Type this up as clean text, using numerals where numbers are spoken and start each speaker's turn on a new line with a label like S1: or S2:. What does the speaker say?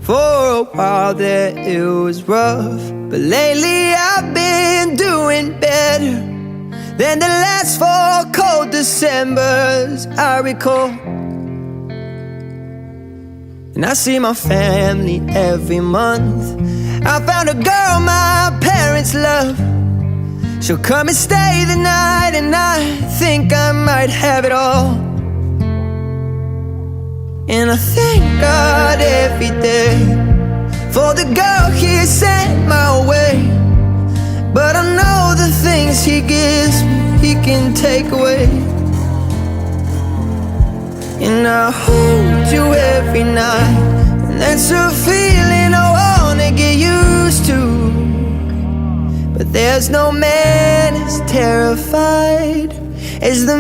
S1: For a while there it was rough, but lately I've been doing better than the last 4 cold Decembers I recall. And I see my family every month. I found a girl my parents love. She'll come and stay the night, and I think I might have it all. And I thank God every day for the girl He sent my way. But I know the things He gives me, He can take away. And I hold you every night, and that's a feeling I wanna get used to. But there's no man as terrified as the